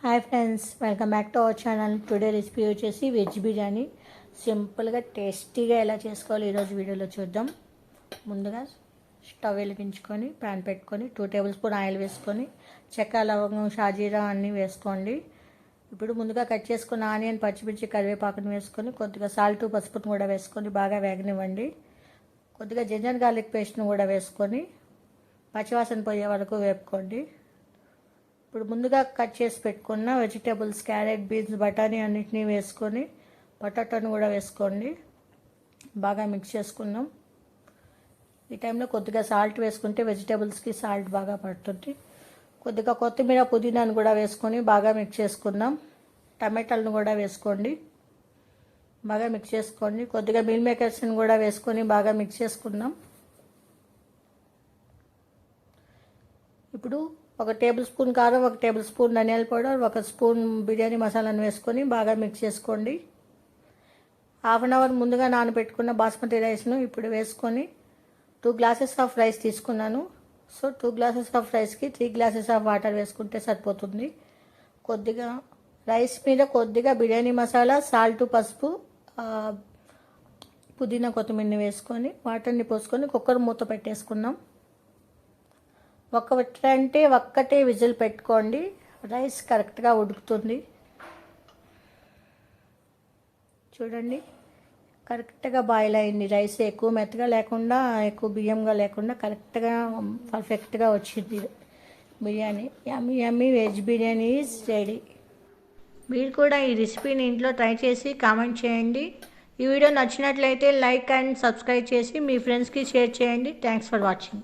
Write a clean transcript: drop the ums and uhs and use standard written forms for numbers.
Hi friends, welcome back to our channel. Today recipe వచ్చేసి veg biryani. సింపుల్గా టేస్టీగా ఎలా చేసుకోవాలి ఈరోజు వీడియోలో చూద్దాం. ముందుగా స్టవ్ వెలిగించుకొని ప్యాన్ పెట్టుకొని 2 టేబుల్ స్పూన్ ఆయిల్ వేసుకొని చెక్క, లవంగం, షాజీరా అన్నీ వేసుకోండి. ఇప్పుడు ముందుగా కట్ చేసుకున్న ఆనియన్, పచ్చిమిర్చి, కరివేపాకుని వేసుకొని కొద్దిగా సాల్ట్, పసుపును కూడా వేసుకొని బాగా వేగనివ్వండి. కొద్దిగా జింజర్ గార్లిక్ పేస్ట్ను కూడా వేసుకొని పచ్చివాసన పోయే వరకు వేపుకోండి. ఇప్పుడు ముందుగా కట్ చేసి పెట్టుకున్న వెజిటేబుల్స్, క్యారెట్, బీన్స్, బఠానీ అన్నిటినీ వేసుకొని పొటాటోని కూడా వేసుకోండి. బాగా మిక్స్ చేసుకుందాం. ఈ టైంలో కొద్దిగా సాల్ట్ వేసుకుంటే వెజిటేబుల్స్కి సాల్ట్ బాగా పడుతుంది. కొద్దిగా కొత్తిమీర, పుదీనాను కూడా వేసుకొని బాగా మిక్స్ చేసుకుందాం. టమాటాలను కూడా వేసుకోండి, బాగా మిక్స్ చేసుకోండి. కొద్దిగా మీల్ మేకర్స్ని కూడా వేసుకొని బాగా మిక్స్ చేసుకుందాం. ఇప్పుడు 1 టేబుల్ స్పూన్ కారం, 1 టేబుల్ స్పూన్ ధనియాల పౌడర్, 1 స్పూన్ బిర్యానీ మసాలాను వేసుకొని బాగా మిక్స్ చేసుకోండి. హాఫ్ అన్ అవర్ ముందుగా నానబెట్టుకున్న బాస్మతి రైస్ను ఇప్పుడు వేసుకొని 2 గ్లాసెస్ ఆఫ్ రైస్ తీసుకున్నాను. సో 2 గ్లాసెస్ ఆఫ్ రైస్కి 3 గ్లాసెస్ ఆఫ్ వాటర్ వేసుకుంటే సరిపోతుంది. కొద్దిగా రైస్ మీద కొద్దిగా బిర్యానీ మసాలా, సాల్ట్, పసుపు, పుదీనా, కొత్తిమీరని వేసుకొని వాటర్ని పోసుకొని కుక్కర్ మూత పెట్టేసుకుందాం. ఒక్కటే విజిల్ పెట్టుకోండి, రైస్ కరెక్ట్గా ఉడుకుతుంది. చూడండి, కరెక్ట్గా బాయిల్ అయింది రైస్. ఎక్కువ మెత్తగా లేకుండా, ఎక్కువ బియ్యంగా లేకుండా కరెక్ట్గా పర్ఫెక్ట్గా వచ్చింది బిర్యానీ. యమ్మీ యమ్మీ వెజ్ బిర్యానీ ఈజ్ రెడీ. మీరు కూడా ఈ రెసిపీని ఇంట్లో ట్రై చేసి కామెంట్ చేయండి. ఈ వీడియో నచ్చినట్లయితే లైక్ అండ్ సబ్స్క్రైబ్ చేసి మీ ఫ్రెండ్స్కి షేర్ చేయండి. Thanks for watching.